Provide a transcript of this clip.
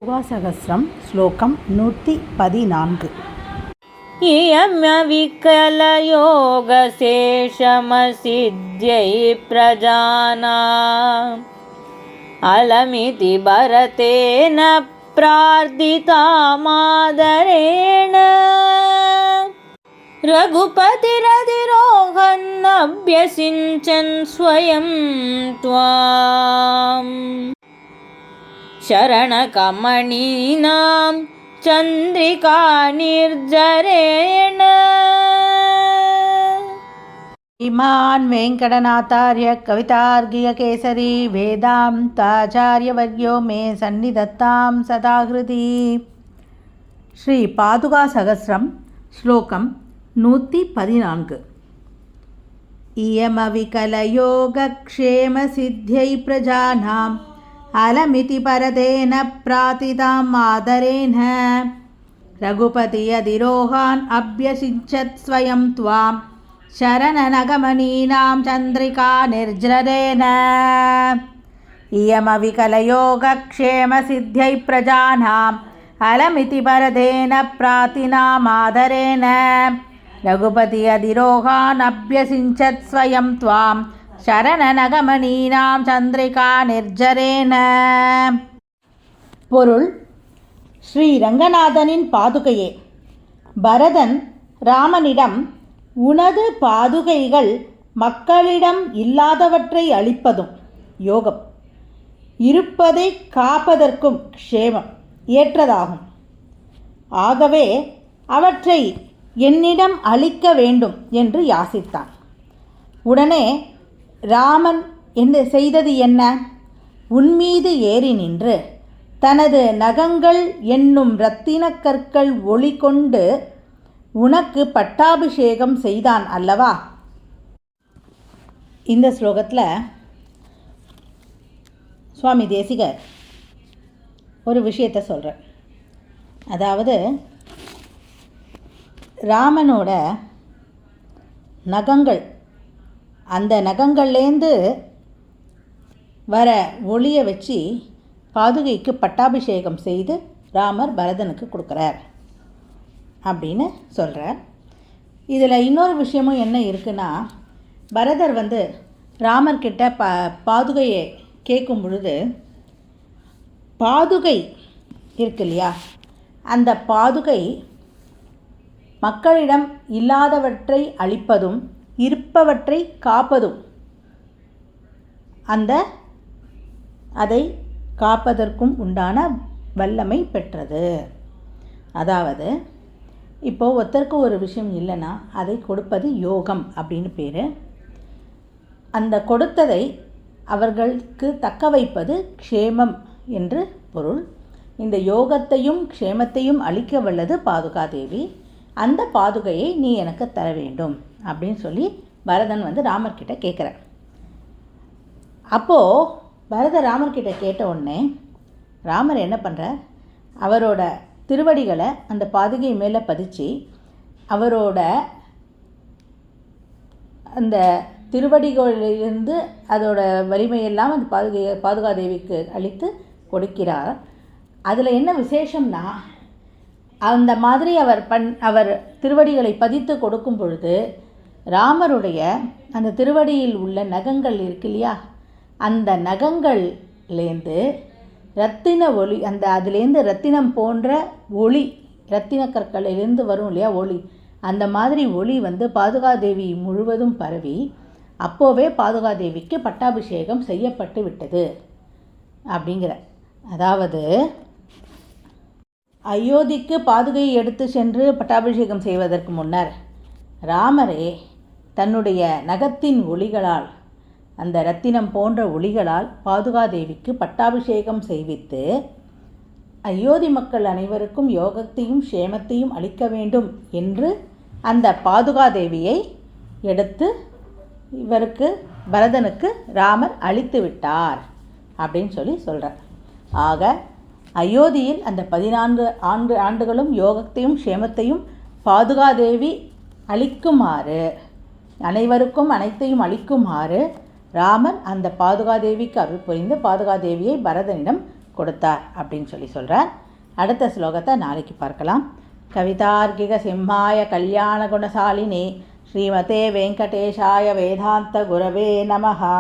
सहस्रम श्लोकम 114 इयम्यविकलयोगशेषमसिद्ध्यै प्रजानाम् अलमिति भरतेन प्रार्थितामादरेण रघुपतिरधिरोहन्नभ्यसिञ्चन् स्वयं त्वाम् शरणकमणीनां चन्द्रिका निर्जरेण। इमान् वेंकटनाथार्य कवितार्किक केसरी वेदान्ताचार्यवर्यो मे सन्निधत्तां सदा हृदि। श्री पादुका सहस्रम श्लोकम 114 इयमविकलयोगक्षेमसिद्ध्यै प्रजानाम् अलमिति परतेन प्रार्थिताम् आदरेण रघुपति अधिरोहान् अभ्यसिञ्चत् स्वयं त्वां शरणनगमनीनां चन्द्रिका निर्जरेण। इयमविकलयोगक्षेमसिद्ध्यै प्रजानाम् अलमिति परतेन प्रार्थिताम् आदरेण रघुपति अधिरोहान् अभ्यसिञ्चत् स्वयं त्वां शरणनगमनीनां चन्द्रिका निर्जरेण। பொருள்: ஸ்ரீ ரங்கநாதனின் பாதுகையே, பரதன் ராமனிடம் உனது பாதுகைகள் மக்களிடம் இல்லாதவற்றை அளிப்பதும் யோகம், இருப்பதை காப்பதற்கும் க்ஷேமம் ஏற்றதாகும். ஆகவே அவற்றை என்னிடம் அளிக்க வேண்டும் என்று யாசித்தான். உடனே ராமன் என்ன செய்தது என்ன? உன்மீது ஏறி நின்று தனது நகங்கள் என்னும் இரத்தினக் கற்கள் ஒளி கொண்டு உனக்கு பட்டாபிஷேகம் செய்தான் அல்லவா? இந்த ஸ்லோகத்தில் சுவாமி தேசிகர் ஒரு விஷயத்தை சொல்கிறார். அதாவது ராமனோட நகங்கள், அந்த நகங்கள்லேருந்து வர ஒளியை வச்சு பாதுகைக்கு பட்டாபிஷேகம் செய்து ராமர் பரதனுக்கு கொடுக்குறார் அப்படின்னு சொல்கிறார். இதில் இன்னொரு விஷயமும் என்ன இருக்குன்னா, பரதர் ராமர்கிட்ட பாதுகையை கேட்கும் பொழுது, பாதுகை இருக்கு இல்லையா, அந்த பாதுகை மக்களிடம் இல்லாதவற்றை அளிப்பதும் இருப்பவற்றை காப்பதும், அதை காப்பதற்கும் உண்டான வல்லமை பெற்றது. அதாவது இப்போது ஒருத்தருக்கு ஒரு விஷயம் இல்லைன்னா அதை கொடுப்பது யோகம் அப்படின்னு பேர். அந்த கொடுத்ததை அவர்களுக்கு தக்க வைப்பது க்ஷேமம் என்று பொருள். இந்த யோகத்தையும் க்ஷேமத்தையும் அளிக்க வல்லது பாதுகாதேவி. அந்த பாதுகையை நீ எனக்கு தர வேண்டும் அப்படின்னு சொல்லி பரதன் ராமர்கிட்ட கேட்குறார். அப்போது பரதர் ராமர்கிட்ட கேட்ட உடனே ராமர் என்ன பண்ணுறார்? அவரோட திருவடிகளை அந்த பாதுகை மேலே பதிச்சு அவரோட அந்த திருவடிகளிலிருந்து அதோட வலிமையெல்லாம் அந்த பாதுகாதேவிக்கு அளித்து கொடுக்கிறார். அதில் என்ன விசேஷம்னா, அந்த மாதிரி அவர் திருவடிகளை பதித்து கொடுக்கும் பொழுது ராமருடைய அந்த திருவடியில் உள்ள நகங்கள் இருக்கு இல்லையா, அந்த நகங்கள்லேருந்து இரத்தின ஒளி, அதுலேருந்து இரத்தினம் போன்ற ஒளி, இரத்தின கற்களிலிருந்து வரும் இல்லையா ஒளி, அந்த மாதிரி ஒளி பாதுகாதேவி முழுவதும் பரவி அப்போவே பாதுகாதேவிக்கு பட்டாபிஷேகம் செய்யப்பட்டு விட்டது அப்படிங்கிற. அதாவது அயோத்திக்கு பாதுகையை எடுத்து சென்று பட்டாபிஷேகம் செய்வதற்கு முன்னர் ராமரே தன்னுடைய நகத்தின் ஒளிகளால், அந்த இரத்தினம் போன்ற ஒளிகளால் பாதுகாதேவிக்கு பட்டாபிஷேகம் செய்வித்து அயோத்தி மக்கள் அனைவருக்கும் யோகத்தையும் க்ஷேமத்தையும் அளிக்க வேண்டும் என்று அந்த பாதுகாதேவியை எடுத்து பரதனுக்கு ராமர் அளித்து விட்டார் அப்படின்னு சொல்கிறார். ஆக அயோத்தியில் அந்த 14 ஆண்டுகளும் யோகத்தையும் க்ஷேமத்தையும் பாதுகாதேவி அளிக்குமாறு, அனைவருக்கும் அனைத்தையும் அளிக்குமாறு ராமர் அந்த பாதுகாதேவிக்கு அருள் புரிந்து பாதுகாதேவியை பரதனிடம் கொடுத்தார் அப்படின்னு சொல்கிறார். அடுத்த ஸ்லோகத்தை நாளைக்கு பார்க்கலாம். கவிதார்க்கிக சிம்மாய கல்யாண குணசாலினி ஸ்ரீமதே வெங்கடேஷாய வேதாந்த குரவே நமஹா.